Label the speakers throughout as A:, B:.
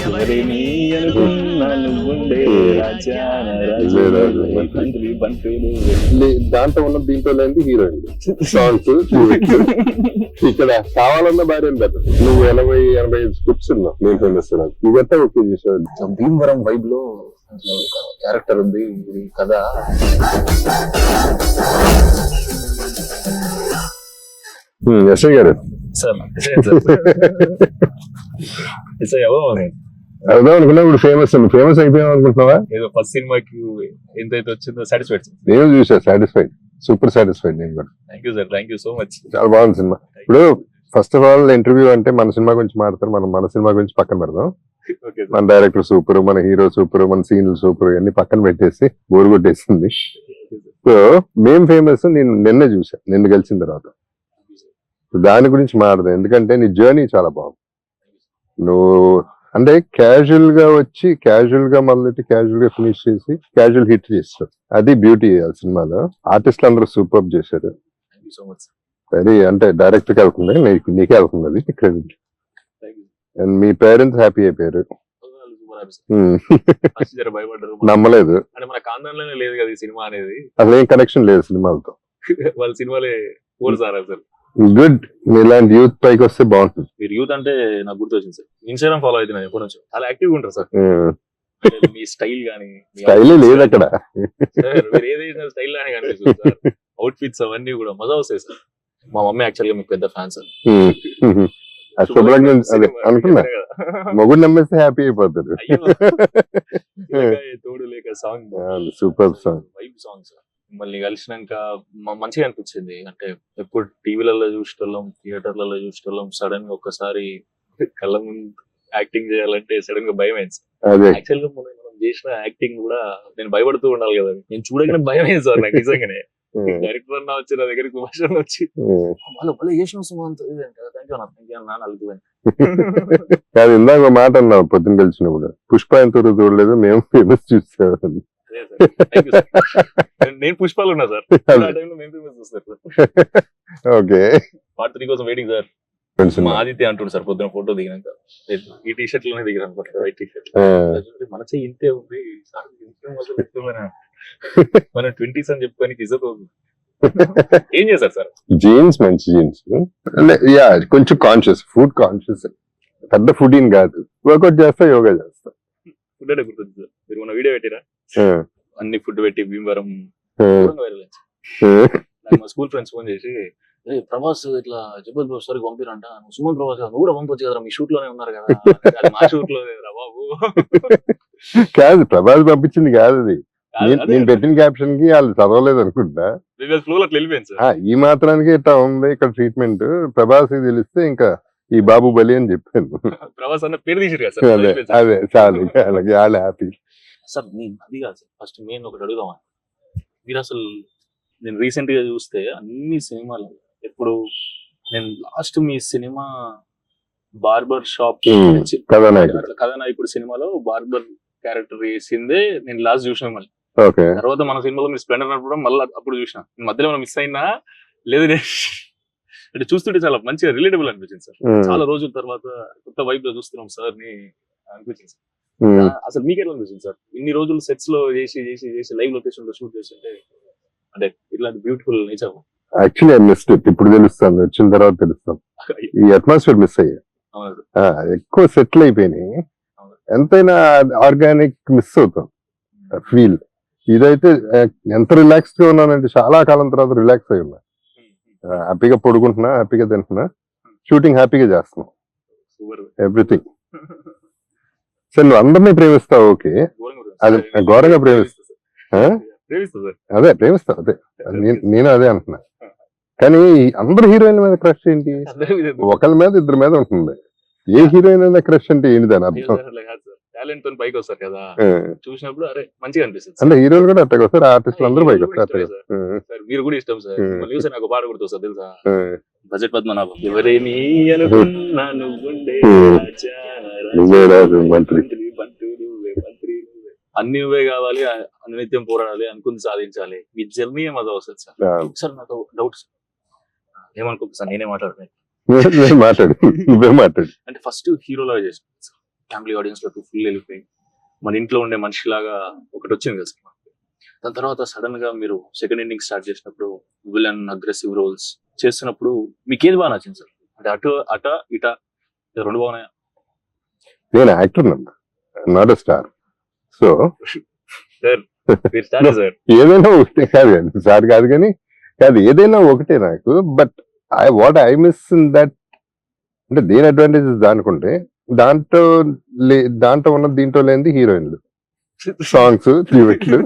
A: ఎవరేమి అనుకున్నా నువ్వుండే రాజాన తండ్రి బంటులు.
B: దాంట్లో ఉన్న దీంట్లో లేని హీరోయిన్ సాంగ్స్ ఇక్కడ కావాలన్న భార్య బెటర్. నువ్వు 80-85 స్క్రిప్ట్స్ ఉన్నావు నేను ఫేమస్ ఇదంతా ఓకే చేసావు.
A: భీమవరం వైబ్ లో క్యారెక్టర్ ఉంది ఇది కథ.
B: యశ్వ గారు
A: సార్
B: అర్థం అనుకున్నా ఇప్పుడు ఫేమస్ అయిపోయాం అనుకుంటున్నావా?
A: ఏదో ఫస్ట్ సినిమాకి ఎంతైతే వచ్చిందో సాటిస్ఫైడ్.
B: నేను చూసా సాటిస్ఫైడ్, సూపర్ సాటిస్ఫైడ్. నేను కూడా
A: thank you sir, thank you so much.
B: చాలా బాగుంది సినిమా. ఇప్పుడు ఫస్ట్ ఆఫ్ ఆల్ ఇంటర్వ్యూ అంటే మన సినిమా గురించి మాట్లాడతారు, మనం మన సినిమా గురించి పక్కన పెడదాం. మన డైరెక్టర్ సూపర్, మన హీరో సూపర్, మన సీన్లు సూపర్, ఇవన్నీ పక్కన పెట్టేసి బోరు కొట్టేసింది. సో మేం ఫేమస్ నేను నిన్నే చూసా, నిన్ను కలిసిన తర్వాత. దాని గురించి మాట్లాడదాం, ఎందుకంటే నీ జర్నీ చాలా బాగుంది. నువ్వు అంటే క్యాజువల్ గా వచ్చి క్యాజువల్ గా మొదలెట్టి క్యాజువల్ గా ఫినిష్ చేసి క్యాజువల్ హిట్ చేస్తారు. అది బ్యూటీ ఆ సినిమాలో. ఆర్టిస్టులు అందరూ సూపర్ చేశారు. వెరీ అంటే డైరెక్ట్ గా వెళ్తుంది, నీకే వెళ్తుంది అది credit. And me parents happy అయిపోయారు. నమ్మలేదు
A: లేదు కదా ఈ సినిమా అనేది,
B: అసలు ఏం కనెక్షన్ లేదు సినిమాలతో.
A: వాళ్ళ సినిమాలే సార్ అసలు
B: గుడ్. ఇలాంటి యూత్ పైకి వస్తే బాగుంటుంది.
A: మీరు యూత్ అంటే నాకు గుర్తొచ్చింది సార్, ఇన్స్టాగ్రామ్ ఫాలో అవుతున్నాను ఎప్పటి నుంచో. చాలా యాక్టివ్ గా ఉంటారు సార్. మీ స్టైల్ గానీ
B: స్టైల్ లేదు అక్కడ,
A: మీరు ఏదైనా స్టైల్ గానీ కనిపిస్తుంది సార్. అవుట్ ఫిట్స్ అవన్నీ కూడా మజా వస్తాయి సార్. మా మమ్మీ యాక్చువల్ గా మీకు పెద్ద ఫ్యాన్ సార్.
B: అనుకున్నా మొగుడు నమ్మేస్తే హ్యాపీ అయిపోతారు.
A: తోడు లేక song
B: super song,
A: vibe song sir. మిమ్మల్ని కలిసినాక మంచిగా అనిపించింది. అంటే ఎప్పుడు టీవీలలో చూసేటోళ్ళం, థియేటర్లలో చూసేటోళ్ళం, సడన్ గా ఒక్కసారి కళ్ళ ముందు యాక్టింగ్ చేయాలంటే సడన్ గా భయం అయింది. యాక్చువల్ గా మనం చేసిన యాక్టింగ్ కూడా నేను భయపడుతూ ఉండాలి కదా, నేను చూడగానే భయం అయింది సార్ నాకు నిజంగానే. డైరెక్టర్ అన్న వచ్చి నా దగ్గరికి కుమార్ వచ్చి వాళ్ళు చేసిన
B: కాదు ఇందాక మాట అన్నావు పొద్దున్న కలిసినప్పుడు, పుష్ప ఎంత చూడలేదు మేము ఫేమస్ చూసాం.
A: నేను పుష్పాలు ఉన్నా సార్,
B: ఓకే
A: పార్ట్ 3 కోసం వెయిటింగ్ సార్. మా ఆదిత్య అంటుండు సార్ పొద్దున ఫోటో దిగినాక, ఈ టీ షర్ట్ లోనే దిగిన అనుకుంటా, వైట్ టీ షర్ట్. మన చెయ్యి ఇంతే ఉంది మన 20s అని చెప్పుకొని ఏం చేశారు సార్?
B: జీన్స్, మంచి జీన్స్. యా కొంచెం కాన్షియస్, ఫుడ్ కాన్షియస్. పెద్ద ఫుడ్ ఏం కాదు, వర్కౌట్ చేస్తా, యోగా చేస్తా.
A: ఫుడ్ అంటే గుర్తుంది సార్, మీరు మొన్న వీడియో పెట్టిరా అన్ని ఫుడ్ పెట్టి భీమవరం మా స్కూల్ ఫ్రెండ్స్ ఫోన్ చేసి ప్రభాస్ ఇట్లా జబల్ సార్ పంపిరంట, సుమన్ ప్రభాస్ నువ్వు కూడా పంపొచ్చు కదా, మీ షూట్ లోనే ఉన్నారు కదా. మా షూట్ లో బాబు
B: కాదు, ప్రభాస్ పంపించింది కాదు అది. నేను పెట్టిన క్యాప్షన్ కి వాళ్ళు చదవలేదు అనుకుంటా, ఈ మాత్రానికి ఇట్లా ఉంది ఇక్కడ ట్రీట్మెంట్. ప్రభాస్ తెలిస్తే ఇంకా ఈ బాబు బలి అని చెప్పాను.
A: ప్రభాస్ అన్న పేరు తీసారు
B: అదే అదే చాలు, వాళ్ళు హ్యాపీ
A: సార్. అది కాదు సార్, ఫస్ట్ మెయిన్ ఒకటి అడుగుదామా, మీరు అసలు నేను రీసెంట్ గా చూస్తే అన్ని సినిమాలు ఎప్పుడు నేను లాస్ట్ మీ సినిమా బార్బర్ షాప్ కథానాయకుడు సినిమాలో బార్బర్ క్యారెక్టర్ వేసిందే నేను లాస్ట్ చూసిన. మళ్ళీ తర్వాత మన సినిమాలో మీరు స్ప్లెండర్ నడపడం మళ్ళీ అప్పుడు చూసిన. మధ్యలో మనం మిస్ అయినా లేదు, అంటే చూస్తుంటే చాలా మంచిగా రిలేటబుల్ అనిపించింది సార్. చాలా రోజుల తర్వాత కొత్త వైబ్ లో చూస్తున్నాం సార్ ని అనిపించింది సార్. అసలు మీకు ఎట్లా అనిపిస్తుంది సార్, ఇన్ని రోజులు సెట్స్ లో చేసి చేసి చేసి లైవ్ లొకేషన్ లో షూట్ చేస్తుంటే, అంటే ఇట్లాంటి beautiful nature?
B: Actually I missed it. ఇప్పుడు తెలుస్తాను, వచ్చిన తర్వాత తెలుస్తాం. ఈ అట్మాస్ఫియర్ మిస్ అయ్యా, ఎక్కువ సెటిల్ అయిపోయినాయి. ఎంతైనా ఆర్గానిక్ మిస్ అవుతాం ఫీల్. ఇదైతే ఎంత రిలాక్స్డ్ గా ఉన్నానంటే చాలా కాలం తర్వాత రిలాక్స్ అయి ఉన్నా, హ్యాపీగా పడుకుంటున్నా, హ్యాపీగా తింటున్నా, షూటింగ్ హ్యాపీగా చేస్తున్నాం, ఎవ్రీథింగ్. సరే నువ్వు అందరినీ ప్రేమిస్తావు, ఓకే, అది ఘోరంగా ప్రేమిస్తా. అదే ప్రేమిస్తావు, అదే నేను అదే అంటున్నా. కానీ అందరు హీరోయిన్ల మీద క్రష్ ఏంటి? ఒకళ్ళ మీద ఇద్దరి మీద ఉంటుంది. ఏ హీరోయిన్ అయినా క్రష్ అంటే ఏంటి దాని అర్థం?
A: టాలెంట్ తో పైకి వస్తారు కదా, చూసినప్పుడు అరే మంచిగా అనిపిస్తుంది.
B: అంటే హీరోలు కూడా అట్టగా వస్తారు, ఆర్టిస్టులు అందరూ పైకి వస్తారు.
A: మీరు కూడా ఇష్టం సార్, చూసి నాకు పాట గుర్తు వస్తుంది తెలుసా, బడ్జెట్ పద్మనాభం. ఎవరేమి అనుకున్నా నువ్వుండే అన్ని నువ్వే కావాలి, నిత్యం పోరాడాలి, అనుకుంది సాధించాలి, మీ జర్నీ ఏమదో వస్తుంది సార్. సార్ నాకు డౌట్ సార్, ఏమనుకో సార్, నేనే మాట్లాడుతున్నాను.
B: మాట్లాడు, నువ్వే మాట్లాడు.
A: అంటే ఫస్ట్ హీరోలా చేసిన ఫ్యామిలీ ఆడియన్స్ లోకి ఫుల్ వెళ్ళిపోయి మన ఇంట్లో ఉండే మనిషిలాగా ఒకటి వచ్చింది కదా సినిమా. దాని తర్వాత సడన్ గా మీరు సెకండ్ ఇన్నింగ్ స్టార్ట్ చేసినప్పుడు విలన్ అగ్రెసివ్ రోల్స్ చేస్తున్నప్పుడు మీకు ఏది బాగా నచ్చింది సార్? అంటే అట ఇట రెండు బాగున్నాయా?
B: నేను actor not a star. So
A: sir మీరు స్టార్ సార్.
B: ఏదైనా ఒకటే కాదు సార్ కాదు కానీ కాదు ఏదైనా ఒకటే నాకు. But what I miss in that అంటే దేని అడ్వాంటేజెస్ దానికుంటే దాంట్లో ఉన్న దీంట్లో లేనిది హీరోయిన్లు, సాంగ్స్, డ్యూయెట్లు.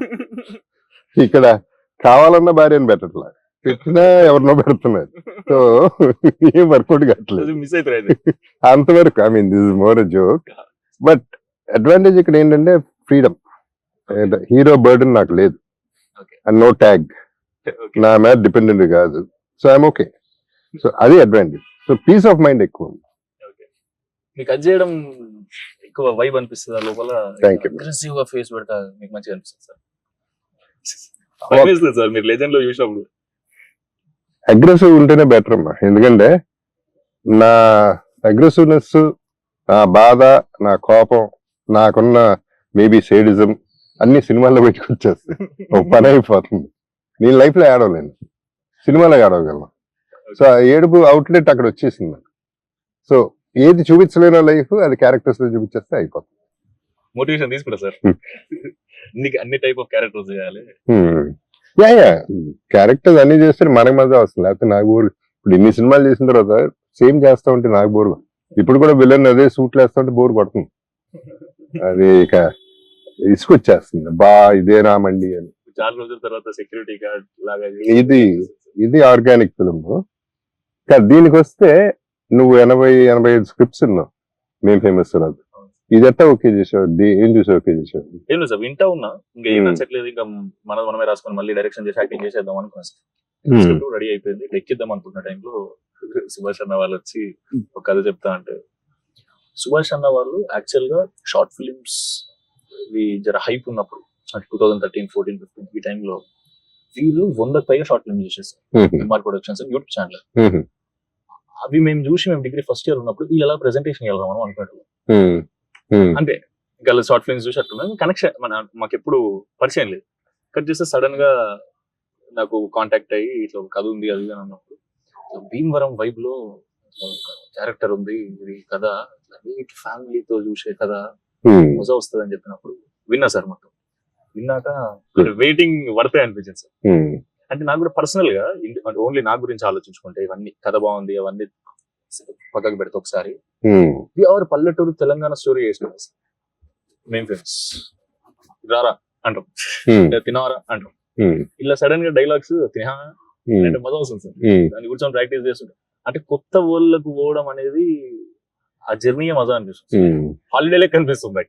B: ఇక్కడ కావాలన్న భార్యను పెట్టట్లా, పెట్టినా ఎవరినో పెడుతున్నారు. సో ఏం వర్కౌట్ కావట్లేదు
A: మిస్ అవుతారు
B: అంతవరకు. I mean this is more a joke. But advantage ఇక్కడ ఏంటంటే ఫ్రీడమ్. హీరో బర్డన్ నాకు లేదు, నో ట్యాగ్, నా మీద డిపెండెంట్ కాదు. So I'm okay. సో అది advantage. So peace of mind ఎక్కువ.
A: మీకు అది చేయడం ఎక్కువ వైబ్ అనిపిస్తుంది లోపల. అగ్రెసివ్ గా ఫేస్ పెడతా మీకు మంచిగా అనిపిస్తుంది సార్? సార్ మీరు లెజెండ్ లో చూసినప్పుడు
B: అగ్రెసివ్ ఉంటేనే బెటర్ అమ్మా. ఎందుకంటే నా అగ్రెసివ్నెస్, నా బాధ, నా కోపం, నాకున్న మేబీ సేడిజం అన్ని సినిమాల్లో పెట్టుకొచ్చేస్తాయి. ఒక పని అయిపోతుంది. నేను లైఫ్ లో ఏడవలేను, సినిమాలో ఏడవగలను. సో ఆ ఏడుపు అవుట్లెట్ అక్కడ వచ్చేసింది. సో ఏది చూపించలేనో లైఫ్ అది క్యారెక్టర్స్ లో చూపించేస్తే అయిపోతుంది.
A: మోటివేషన్ తీసుకుంటా సార్. నీకు అన్ని టైప్ ఆఫ్ క్యారెక్టర్స్ చేయాలి.
B: క్యారెక్టర్స్ అన్ని చేస్తే మనకి మజా వస్తుంది. లేకపోతే నాకు బోర్. ఇప్పుడు ఇన్ని సినిమాలు చేసిన తర్వాత సేమ్ చేస్తా ఉంటే నాకు బోర్. ఇప్పుడు కూడా విలన్ అదే సూట్లు వేస్తా ఉంటే బోర్ పడుతుంది. అది ఇక ఇసుకొచ్చేస్తుంది, బా ఇదే రామండి అని.
A: చాలా రోజుల తర్వాత సెక్యూరిటీ గార్డ్ లాగా
B: ఇది ఆర్గానిక్ ఫిల్మ్. దీనికి వస్తే నువ్వు 80-85 స్క్రిప్ట్స్ ఉన్నావు మేము ఫేమస్ రాదు. ఇది ఎట్టా ఓకే చేసావు? ఏం చూసి ఓకే చేసావు?
A: ఏం లేదు సార్, వింటా ఉన్నా. ఇంకా ఏం నచ్చట్లేదు, ఇంకా మనమే రాసుకొని మళ్ళీ డైరెక్షన్ చేసి యాక్టింగ్ చేసేద్దాం అనుకున్నా సార్. స్క్రిప్ట్ రెడీ అయిపోయింది, ఎక్కిద్దాం అనుకున్న టైంలో సుభాష్ అన్న వాళ్ళు వచ్చి ఒక కథ చెప్తా అంటే. సుభాష్ అన్న వాళ్ళు యాక్చువల్ గా షార్ట్ ఫిలిమ్స్ జర హైప్ ఉన్నప్పుడు 2013, 14, 15 ఈ టైంలో వీళ్ళు 100 పైగా షార్ట్ ఫిల్మ్ చేసేసారు. MR Productions YouTube channel. అవి మేము చూసి మేము డిగ్రీ ఫస్ట్ ఇయర్ ఉన్నప్పుడు వీళ్ళు ఎలా ప్రెజెంటేషన్ వెళ్దాం అని అనుకుంటున్నాం. అంటే ఇంకా షార్ట్ ఫిల్మ్స్ చూసి అట్టున్నాం. కనెక్షన్ మాకు ఎప్పుడు పరిచయం లేదు. కట్ చేస్తే సడన్ గా నాకు కాంటాక్ట్ అయ్యి ఇట్లా ఒక కథ ఉంది అది అని అన్నప్పుడు, భీమవరం వైబ్ లో క్యారెక్టర్ ఉంది, ఇది కథ ఫ్యామిలీతో చూసే కథ మజా వస్తుంది అని చెప్పినప్పుడు విన్నా సార్. మొత్తం విన్నాక వెయిటింగ్ వర్తే అనిపించింది సార్. అంటే నాకు కూడా పర్సనల్ గా ఓన్లీ నా గురించి ఆలోచించుకుంటే ఇవన్నీ కథ బాగుంది అవన్నీ పక్కకు పెడితే ఒకసారి ఎవరు పల్లెటూరు తెలంగాణ స్టోరీ చేసినాం సార్. మేము ఫేమస్ రారా అంటాం, తినవరా అంటాం. ఇలా సడన్ గా డైలాగ్స్ తినా అంటే మజా వస్తుంది సార్. దాన్ని కూర్చొని ప్రాక్టీస్ చేస్తుంటాం. అంటే కొత్త ఊళ్ళకు పోవడం అనేది ఆ జర్నీ మజా అనిపిస్తుంది. హాలిడే లెక్క అనిపిస్తుంది.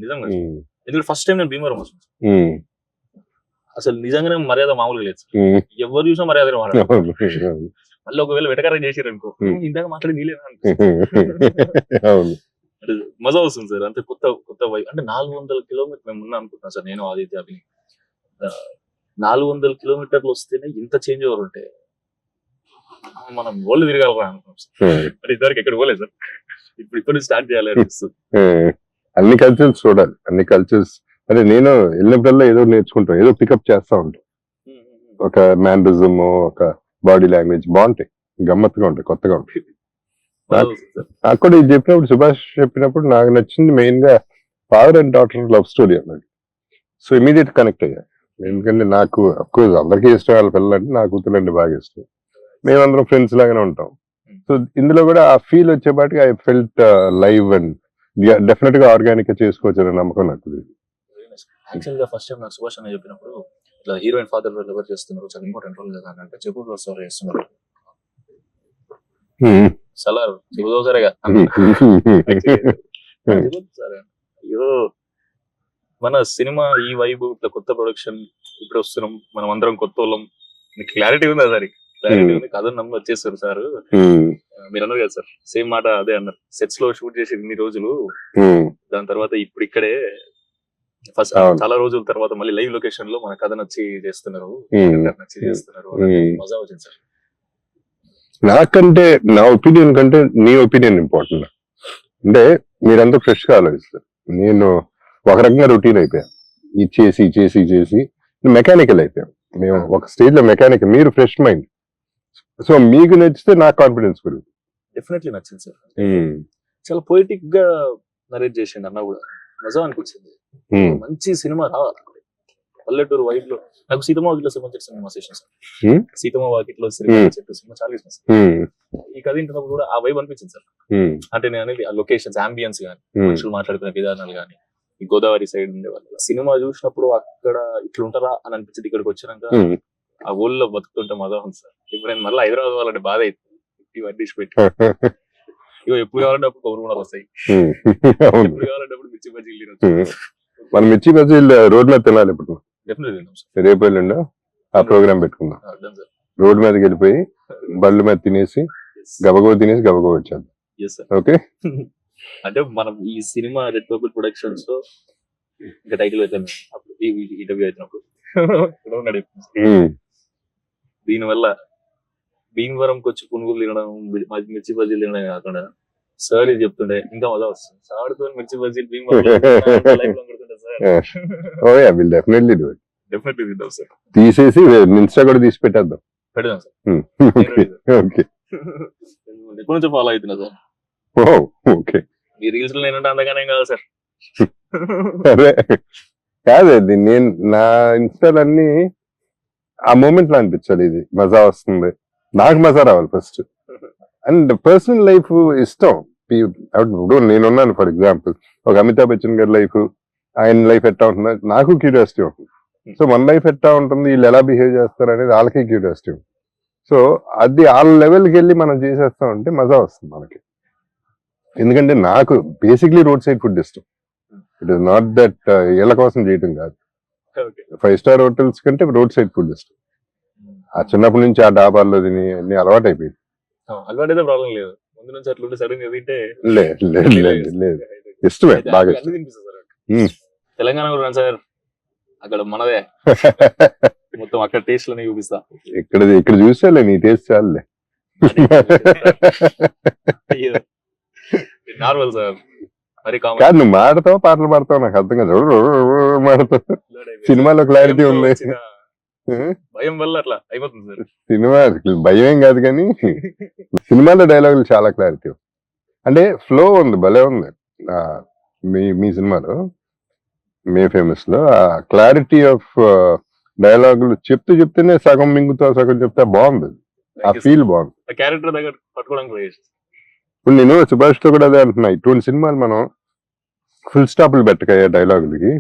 A: నిజంగా ఎందుకంటే ఫస్ట్ టైం నేను భీమవరం వస్తుంది. అసలు నిజంగానే మర్యాద మామూలుగా లేదు సార్. ఎవరు చూసినా మర్యాద మళ్ళీ ఒకవేళ వెటకారం చేసారు అనుకో, ఇందాక మాట్లాడి నీలేనా అనిపిస్తుంది. మజా వస్తుంది సార్. అంతే కొత్త కొత్త వైపు. అంటే 400 కిలోమీటర్ మేము ఉన్నా అనుకుంటున్నాం సార్, నేను ఆదిత్య అభిని. 400 కిలోమీటర్లు వస్తేనే ఇంత చేంజ్ ఓవర్ ఉంటే మనం ఓళ్ళు తిరగాలరా అనుకున్నాం సార్. అంటే ఇద్దరికి ఎక్కడ పోలేదు సార్. ఇప్పుడు స్టార్ట్ చేయాలి అనిపిస్తుంది.
B: అన్ని కల్చర్స్ చూడాలి, అన్ని కల్చర్స్. అంటే నేను వెళ్ళినప్పుడల్లా ఏదో నేర్చుకుంటాం, ఏదో పికప్ చేస్తా ఉంటాం. ఒక మ్యానరిజం, ఒక బాడీ లాంగ్వేజ్ బాగుంటాయి, గమ్మత్తుగా ఉంటాయి, కొత్తగా ఉంటాయి. నాకు కూడా ఇది చెప్పినప్పుడు, సుభాష్ చెప్పినప్పుడు నాకు నచ్చింది మెయిన్ గా father and daughter love story అన్నది. సో ఇమీడియట్ కనెక్ట్ అయ్యా. ఎందుకంటే నాకు అఫ్కోర్స్ అందరికీ ఇష్టం వాళ్ళ పిల్లలంటే, నా కూతురంటే బాగా ఇష్టం. మేమందరం ఫ్రెండ్స్ లాగానే ఉంటాం. సో ఇందులో కూడా ఆ ఫీల్ వచ్చేపాటికి I felt live and definite గా ఆర్గానిక్ గా చేసుకోవచ్చు అనే నమ్మకం నాకు.
A: యాక్చువల్ గా ఫస్ట్ టైం నాకు సుభాష్ అన్న చెప్పినప్పుడు ఇట్లా హీరోయిన్ ఫాదర్ రోల్ ఎవరు చేస్తున్నారు, చాలా ఇంపార్టెంట్ రోల్ కదా అంటే చెబుతో సార్ చేస్తున్నారు. సలార్ చెబుతో సరేగా అయ్యో మన సినిమా ఈ వైబ్ ఇట్లా కొత్త ప్రొడక్షన్ ఇప్పుడు వస్తున్నాం, మనం అందరం కొత్త వాళ్ళం. క్లారిటీ ఉందా సార్? క్లారిటీ ఉంది. కథ నమ్మి వచ్చేస్తారు సార్. మీరు అన్నారు కదా సార్, సేమ్ మాట అదే అన్నారు. సెట్స్ లో షూట్ చేసి ఇన్ని రోజులు, దాని తర్వాత ఇప్పుడు ఇక్కడే ఫస్ట్ చాలా రోజుల తర్వాత మళ్ళీ లైవ్ లొకేషన్ లో మన కథ నచ్చి చేస్తున్నారు, మజా వచ్చింది సార్.
B: నాకంటే నా ఒపీనియన్ కంటే నీ ఒపీనియన్ ఇంపార్టెంట్. అంటే మీరంతా ఫ్రెష్ గా ఆలోచిస్తారు. నేను ఒక రకంగా రొటీన్ అయిపోయాను. ఇది చేసి చేసి చేసి మెకానికల్ అయిపోయాం. మేము ఒక స్టేజ్ లో మెకానికల్, మీరు ఫ్రెష్ మైండ్. సో మీకు నచ్చితే నాకు కాన్ఫిడెన్స్ పెరుగుతుంది.
A: డెఫినెట్లీ నచ్చింది సార్. చాలా పోయిటిక్ గా నరేట్ చేసిండు అన్న కూడా, మజా అనిపించింది. మంచి సినిమా రావాలి పల్లెటూరు వైబ్ లో. నాకు సీతమ్మ వాకిట్లో సినిమా చేసిన సార్. సీతమ్మ వాకిట్లో సినిమా చాలా ఇష్టం సార్. ఈ కథ ఇంటున్నప్పుడు కూడా ఆ వైబ్ అనిపించింది సార్. అంటే నేను అనేది ఆ లొకేషన్స్, అంబియన్స్ కానీ, మనుషులు మాట్లాడుకునే విధానాలు కానీ, ఈ గోదావరి సైడ్ ఉండే వాళ్ళు సినిమా చూసినప్పుడు అక్కడ ఇట్లుంటారా అని అనిపించింది. ఇక్కడికి వచ్చినాక ఆ ఊళ్ళో బతుకుతుంటే మజా ఉంది సార్. ఇప్పుడు నేను మళ్ళీ హైదరాబాద్ వాళ్ళంటే బాధ అవుతుంది. ఇవన్నీ పెట్టి ఇగో ఎప్పుడు కావాలంటే అప్పుడు కొబ్బరి కూడా వస్తాయి, ఎప్పుడు కావాలంటే అప్పుడు మిర్చి బజ్జీలు తినొచ్చు.
B: మనం మిర్చి బజ్జీలు రోడ్ మీద తినాలి. ఇప్పుడు
A: డెఫినెట్లీ తిన్నాం సార్.
B: రేపు ఎల్లుండో ఆ ప్రోగ్రామ్ పెట్టుకుందాం. రోడ్ మీదకి వెళ్ళిపోయి బళ్ళు మీద తినేసి గబగబా తినేసి గబగబా వచ్చేద్దాం. ఓకే.
A: అంటే మనం ఈ సినిమా రెడ్ పర్పుల్ ప్రొడక్షన్స్ లో ఇంకా టైటిల్ అయితే ఇంటర్వ్యూ అవుతున్నప్పుడు దీనివల్ల భీమవరంకి వచ్చి పునుగులు తినడం, మిర్చి బజ్జీలు తినడం కాకుండా సార్ ఇది చెప్తుండే ఇంకా మజా వస్తుంది. సార్తో మిర్చి బజ్జీలు భీమవరం సార్
B: తీసేసి ఇన్స్టా కూడా తీసి పెట్టేద్దాం.
A: పెడదాం సార్. ఎప్పటి నుంచో ఫాలో అవుతున్నా సార్.
B: ఓకే.
A: ఈ రీల్స్ లో నేనంటే అందగానే కాదు సార్.
B: అదే కాదు, నేను నా ఇన్స్టాలన్నీ ఆ మూమెంట్ లో అనిపించాలి. ఇది మజా వస్తుంది, నాకు మజా రావాలి ఫస్ట్. అండ్ పర్సనల్ లైఫ్ ఇష్టం. ఇప్పుడు నేనున్నాను ఫర్ ఎగ్జాంపుల్, ఒక అమితాబ్ బచ్చన్ గారి లైఫ్, ఆయన లైఫ్ ఎట్టా ఉంటుందో నాకు క్యూరియాసిటీ ఉంటుంది. సో మన లైఫ్ ఎట్టా ఉంటుంది, వీళ్ళు ఎలా బిహేవ్ చేస్తారు అనేది వాళ్ళకి క్యూరియాసిటీ ఉంటుంది. సో అది వాళ్ళ లెవెల్కి వెళ్ళి మనం చేసేస్తాం అంటే మజా వస్తుంది మనకి. ఎందుకంటే నాకు బేసిక్లీ రోడ్ సైడ్ ఫుడ్ ఇష్టం. ఇట్ ఇస్ నాట్ దట్ ఇళ్ళ కోసం చేయటం కాదు. 5 స్టార్ హోటల్స్ కంటే రోడ్ సైడ్ ఫుడ్ ఇష్టం. ఆ చిన్నప్పటి నుంచి ఆ డాబాల్లో తిని అన్ని అలవాటు అయిపోయింది.
A: అలవాటైతే ప్రాబ్లం లేదు, ముందు నుంచి అట్లా సడన్ తింటే
B: లేదు, ఇష్టమే, బాగా ఇష్టం.
A: తెలంగాణ కూడా సార్, అక్కడ మనదే మొత్తం అక్కడ టేస్ట్ లోనే చూపిస్తా.
B: ఇక్కడ చూసాలే నీ టేస్ట్ చాలులే.
A: నార్మల్ సార్, మరి
B: కాదు నువ్వు మాడతావు, పాటలు పాడతావు, నాకు అర్థం కాదు. మాడతావు, సినిమాలో క్లారిటీ ఉంది.
A: భయం వల్ల అట్లా అయిపోతుంది సార్.
B: సినిమా భయం ఏం కాదు కానీ సినిమాలో డైలాగులు చాలా క్లారిటీ, అంటే ఫ్లో ఉంది, భలే ఉంది. మీ సినిమాలో, మే ఫేమస్ లో ఆ క్లారిటీ ఆఫ్ డైలాగులు చెప్తేనే సగం మింగుతా, సగం చెప్తే బాగుంది. ఆ ఫీల్ బాగుంది.
A: క్యారెక్టర్ దగ్గర పట్టుకోవడానికి.
B: ఇప్పుడు నేను సుభాష్ తో కూడా అదే అంటున్నా, ఇటువంటి సినిమాలు మనం ఫుల్ స్టాప్లు పెట్టక డైలాగులకి.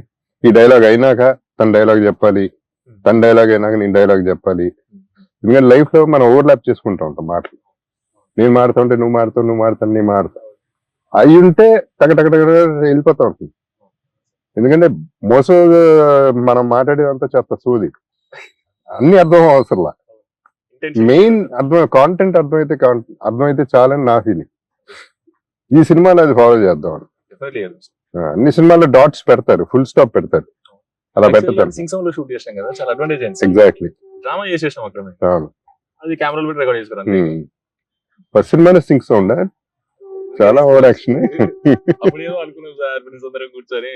B: ఈ డైలాగ్ అయినాక తన డైలాగ్ చెప్పాలి, తన డైలాగ్ అయినాక నేను డైలాగ్ చెప్పాలి. ఎందుకంటే లైఫ్ లో మనం ఓవర్లాప్ చేసుకుంటా ఉంటాం మాటలు. నేను మాడుతా ఉంటే నువ్వు మాడతావు, నువ్వు మాడతాను నేను మాడతా. అవి ఉంటే టగటగ వెళ్ళిపోతా ఉంటుంది. ఎందుకంటే మోసం మనం మాట్లాడేదంతా చెత్త సూది, అన్ని అర్థం అవసరంలా. మెయిన్ కాంటెంట్ అర్థమైతే చాలని నా ఫీలింగ్. ఈ సినిమాలో అది ఫాలో చేద్దాం. అన్ని సినిమాల్లో డాట్స్ పెడతారు, ఫుల్ స్టాప్ పెడతారు, అలా పెడతారు.
A: షూట్ చేసాం కదా, చాలా అడ్వాంటేజ్.
B: ఎగ్జాక్ట్లీ.
A: డ్రామా చేసేసాం అక్కడ, అది కెమెరాలో పెట్టి రికార్డ్ చేసుకున్నాం.
B: ఫస్ట్ సినిమానే సింగ్ సౌండ్ చాలా ఓవర్ యాక్షన్.
A: అప్పుడు ఏదో అనుకున్నాం సార్, అందరం కూర్చొని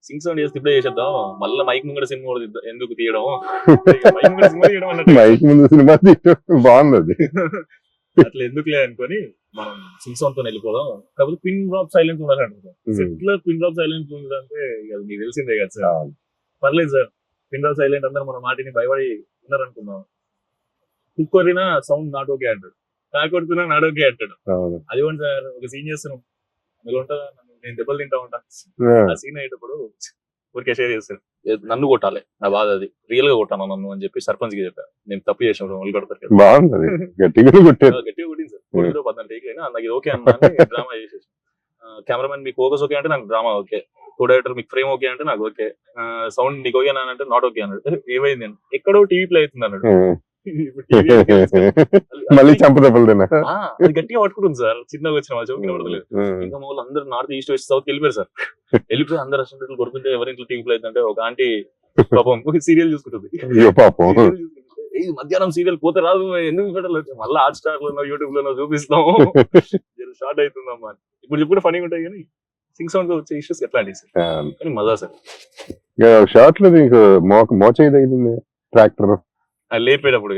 A: సింగ్ సౌండ్ చేస్తే ఇప్పుడే చేసేద్దాం, మళ్ళీ మైక్ ముందు సినిమా ఎందుకు తీయడం,
B: మైక్ ముందు సినిమా తీయడం బాగుంది.
A: అట్లా ఎందుకులే అనుకొని మనం సింగ్ సౌండ్ తో వెళ్ళిపోదాం. కాకపోతే పిన్ డ్రాప్ సైలెన్స్ ఉండాలి అంటున్నాం. సెట్ లో పిన్ డ్రాప్ సైలెన్స్ ఉందంటే మీకు తెలిసిందే కదా సార్. పర్లేదు సార్, పిన్ డ్రాప్ సైలెంట్ అందరూ మన మాటిని భయపడి ఉన్నారనుకున్నాం. కుక్కరినా సౌండ్ నాట్ ఓకే అంటాడు, కాకొడుతున్నా నాట్ ఓకే అంటాడు. అది కూడా సార్ ఒక సీన్ చేస్తున్నాం, అందులో ఉంటుందా నేను దెబ్బలు తింటా ఉంటా. ఆ సీన్ అయ్యేటప్పుడు ఊరికే షేర్ చేస్తారు, నన్ను కొట్టాలి, నా బాధ అది, రియల్ గా కొట్టాను నన్ను అని చెప్పి సర్పంచ్ కి చెప్పాను. నేను తప్పు చేసిన వాళ్ళు కొడతారు,
B: బాగుంది, గట్టిగా కొట్టారు.
A: గట్టిగా కొట్టింది సార్. 14 టేక్ అయినా నాకు ఇది ఓకే అన్నా, డ్రామా చేసేసి. కెమెరామెన్ మీకు ఫోకస్ ఓకే అంటే నాకు డ్రామా ఓకే, కో డైరెక్టర్ మీకు ఫ్రేమ్ ఓకే అంటే నాకు ఓకే, సౌండ్ నీకు ఓకే అంటే నాట్ ఓకే అన్నాడు. ఏమైంది నేను ఎక్కడో టీవీ ప్లే అవుతుంది అన్నాడు.
B: మళ్ళీ చంపదెబ్బలు
A: అది గట్టిగా పట్టుకుంటుంది సార్. చిన్నగా వచ్చిన వాళ్ళు చౌకి పడతలేదు. ఇంకా మా వాళ్ళు అందరూ నార్త్ ఈస్ట్ వెస్ట్ సౌత్ వెళ్ళిపోయారు సార్. వెళ్ళిపోయి అందరు రెస్టారెంట్లు కొడుతుంటే ఎవరింట్లో టీవీ ప్లే అవుతుంటే ఒక ఆంటీ పాపం సీరియల్ చూసుకుంటుంది. ఇది మధ్యాహ్నం సీరియల్ పోతే రాదు ఎందుకు పెట్టలేదు మళ్ళీ హాట్ స్టార్ లోనో యూట్యూబ్ లోనో చూపిస్తాం షార్ట్ అవుతుందమ్మా ఇప్పుడు ఫనీగా ఉంటాయి కానీ సింగ్ సౌండ్ గా వచ్చే ఇష్యూస్ ఎట్లాంటి సార్ కానీ మజా సార్
B: షార్ట్ లో నీకు మోచేయి తగిలింది ట్రాక్టర్
A: లేపేటప్పుడు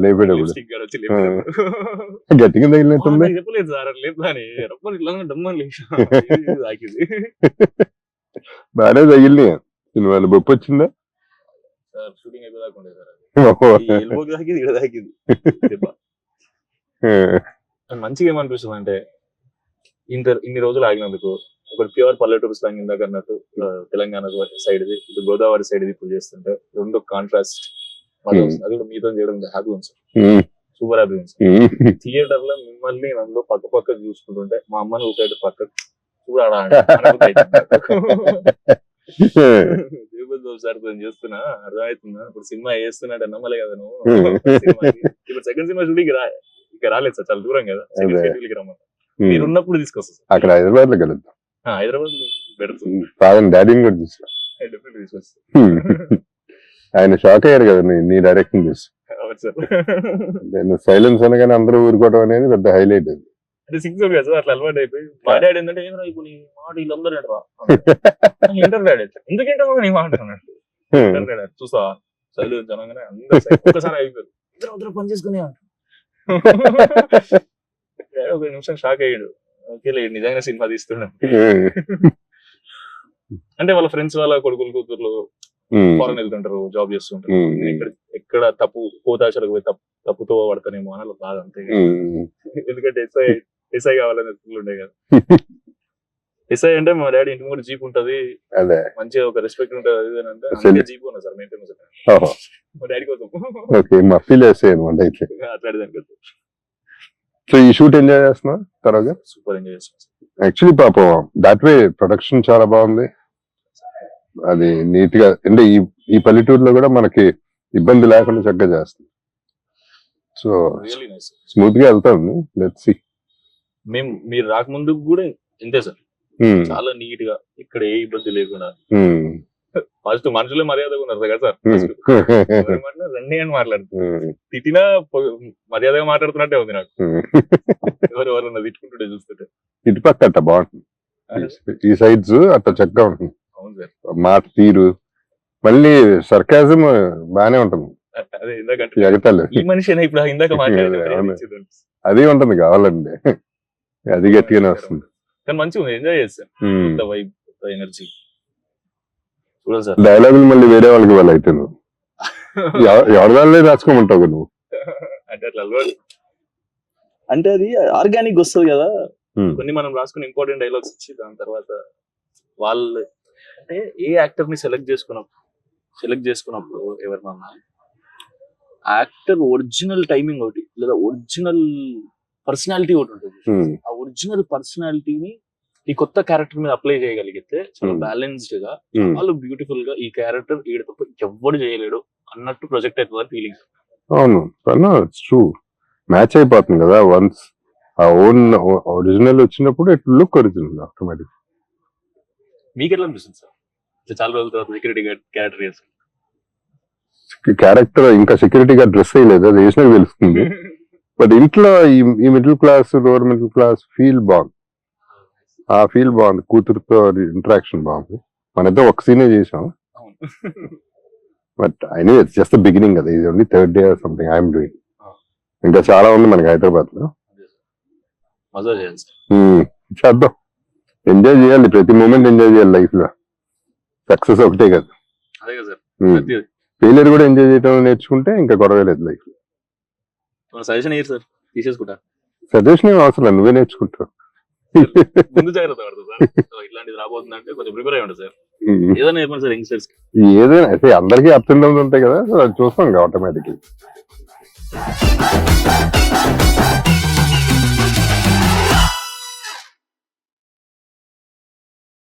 B: లేపేటప్పుడు
A: Lipstick గాడు వచ్చి లేపేటప్పుడు.
B: గట్టిగా తగిలినట్టుంది
A: నాకు చెప్పలేదు సార్ అట్లా లేపుతా అని రబ్బర్ ఇట్లా డమ్మని లేచా తాకింది
B: బాగానే తగిలినాయి సినిమాలు బొప్పు వచ్చిందా
A: సార్ షూటింగ్ అయిపోదాకా ఉండే సార్ అది ఎల్బోకి తాకింది ఇక్కడ తాకింది దెబ్బ. నాకు మంచిగా ఏమనిపిస్తుంది అంటే ఇన్ని రోజులు ఆగినందుకు ఒకటి ప్యూర్ పల్లెటూరు స్లాంగ్ ఇందాక అన్నట్టు తెలంగాణ సైడ్ ఇది ఇటు గోదావరి సైడ్ ఇది ఇప్పుడు చేస్తుంటే రెండు కాంట్రాస్ట్ అది కూడా మీతో చేయడం హ్యాపీ ఉంది సార్ సూపర్ హ్యాపీ ఉంది సార్ థియేటర్ లో మిమ్మల్ని నన్ను పక్క చూసుకుంటుంటే మా అమ్మని ఒక సైడ్ పక్క చూడాడా సార్ చేస్తున్నా అర్థమవుతుందా ఇప్పుడు సినిమా వేస్తున్నాడు నమ్మలే కదా నువ్వు ఇప్పుడు సెకండ్ సినిమా షూటింగ్ ఇక రాలేదు సార్ చాలా దూరం కదా సెకండ్ షెడ్యూల్కి రమ్మని మీరు ఉన్నప్పుడు తీసుకొస్తా సార్
B: అక్కడ హైదరాబాద్ లో కలుద్దాం
A: హైదరాబాద్ పెడుతుంది
B: డాడీని కూడా తీసుకురా
A: డెఫినెట్లీ తీసుకొస్తా
B: ఆయన షాక్ అయ్యారు కదా నీ డైరెక్షన్ చూసి
A: అవును సార్
B: నేను సైలెన్స్ అనగానే అందరూ ఊరుకోవడం అనేది పెద్ద హైలైట్ అది
A: అంటే సిక్స్ కదా సార్ అట్లా అలవాటు అయిపోయి మా డాడీ ఏంటంటే ఏమరా ఇప్పుడు నీ మాట వీళ్ళందరూ రా ఇంటర్ డాడీ ఎందుకంటే నీ మాట అన్నట్టు ఇంటర్ డాడీ చూసా చదువు జనంగానే అందరూ ఒక్కసారి అయిపోయారు ఇద్దరు పని చేసుకునే ఒక నిమిషం షాక్ అయ్యాడు ఓకే నిజంగా సినిమా తీస్తున్నాడు అంటే వాళ్ళ ఫ్రెండ్స్ వాళ్ళ కొడుకులు కూతుర్లు ఫారెన్ వెళ్తుంటారు జాబ్ చేస్తుంటారు ఎక్కడ తప్పు పోతాచలకు పోయి తప్పుతో పడతానేమో అని బాధ అంతే ఎందుకంటే ఎస్ఐ కావాలనే ఉండే కదా ఎస్ఐ అంటే మా డాడీ ఇంటి ముందు జీప్ ఉంటది మంచిగా ఒక రెస్పెక్ట్ ఉంటది అంటే జీప్ ఉన్నా సార్ మెయింటెనెన్స్ మా డాడీ కోసం అట్లాంటిదానికి
B: సో ఈ షూట్ ఎంజాయ్ చేస్తున్నా తర్వాత
A: సూపర్ ఎంజాయ్ చేస్తాం
B: యాక్చువల్లీ పాపం దాట్ వే ప్రొడక్షన్ చాలా బాగుంది అది నీట్ గా అంటే ఈ పల్లెటూరులో కూడా మనకి ఇబ్బంది లేకుండా చక్కగా చేస్తుంది సో స్మూత్ గా వెళ్తాను లెట్స్ సీ
A: మీరు రాకముందు కూడా ఇంతే సార్ చాలా నీట్ గా ఇక్కడ ఏ ఇబ్బంది లేకుండా ఫస్ట్ మనుషులే మర్యాదగా ఉన్నారు కదా సార్ రండి అని మాట్లాడుతున్నారు తిట్టినా మర్యాదగా మాట్లాడుతున్నట్టే ఉంది నాకు ఎవరెవరన్నా తిట్టుకుంటుంటే చూస్తుంటే
B: ఇటుపక్క అట్ట బాగుంటుంది ఈ సైడ్స్ అట్ట చక్కగా ఉంటుంది
A: అవును సార్
B: మాట తీరు మళ్ళీ సర్కాజం బానే ఉంటుంది
A: అదే ఇందాక
B: ఎగతాలు
A: ఈ మనిషి ఇప్పుడు ఇందాక మాట్లాడారు
B: అది ఉంటుంది కావాలండి అది గట్టిగానే వస్తుంది
A: కానీ మంచిగా ఉంది ఎంజాయ్ చేస్తాను వైబ్ ఎనర్జీ చూడాలి సార్
B: డైలాగులు మళ్ళీ వేరే వాళ్ళకి వాళ్ళు అయితే నువ్వు ఎవరిదాళ్ళే రాసుకోమంటావు నువ్వు
A: అంటే అట్లా అలవాటు అంటే అది ఆర్గానిక్ వస్తుంది కదా కొన్ని మనం రాసుకుని ఇంపార్టెంట్ డైలాగ్స్ ఇచ్చి దాని తర్వాత వాళ్ళు అంటే ఏ యాక్టర్ ని సెలెక్ట్ చేసుకున్నప్పుడు ఎవరినన్నా యాక్టర్ ఒరిజినల్ టైమింగ్ ఒకటి లేదా ఒరిజినల్ పర్సనాలిటీ ఒకటి ఉంటుంది ఆ ఒరిజినల్ పర్సనాలిటీని ఈ కొత్త క్యారెక్టర్ మీద అప్లై చేయగలిగితే చాలా బ్యాలెన్స్డ్ గా చాలా బ్యూటిఫుల్ గా ఈ క్యారెక్టర్ ఈడ తప్ప ఎవ్వడు చేయలేడు అన్నట్టు ప్రొజెక్ట్ అవుతుంది ఫీలింగ్.
B: అవును ట్రూ మ్యాచ్ అయిపోతుంది కదా వన్స్ ఆ ఓన్ ఒరిజినల్ వచ్చినప్పుడు ఇట్ లుక్ ఒరిజినల్ ఆటోమేటిక్.
A: మీకు ఎట్లా అనిపిస్తుంది సార్ చాలా రోజుల తర్వాత సెక్యూరిటీ క్యారెక్టర్
B: క్యారెక్టర్ ఇంకా సెక్యూరిటీ గార్డ్ డ్రెస్ అయ్యలేదు, అది వేసినాక తెలుస్తుంది. బట్ ఇంట్లో ఈ middle class lower middle class feel బాగుంది, ఆ ఫీల్ బాగుంది, కూతురుతో ఇంటరాక్షన్ బాగుంది. మన ఇద్దరు ఒక సీనే చేసాం, but I know it's just the beginning కదా, ఇది only third day or something I'm doing. ఇంకా చాలా ఉంది మనకి హైదరాబాద్ లో, చేద్దాం, ఎంజాయ్ చేయాలి, ప్రతి మూమెంట్ ఎంజాయ్ చేయాలి లైఫ్ లో. సక్సెస్ ఒకటే కదా, ఫెయిలియర్ కూడా ఎంజాయ్ చేయడం నేర్చుకుంటే ఇంకా గొడవ లేదు లైఫ్ లో.
A: సజెషన్ ఇయ్యారు సార్, తీసేసుకుంటా.
B: సజెషన్ ఏం అవసరం లేదు, నువ్వే నేర్చుకుంటావు.
A: ముందు జాగ్రత్త పడతా సార్, ఇట్లాంటిది రాబోతుందంటే కొంచెం ప్రిపేర్ అయ్యి ఉంటుంది సార్. ఏదైనా చెప్పండి సార్ యంగ్స్టర్స్ కి.
B: ఏదైనా అయితే అందరికీ అప్స్ అండ్ డౌన్స్ ఉంటాయి కదా, అది చూస్తాం ఆటోమేటిక్లీ.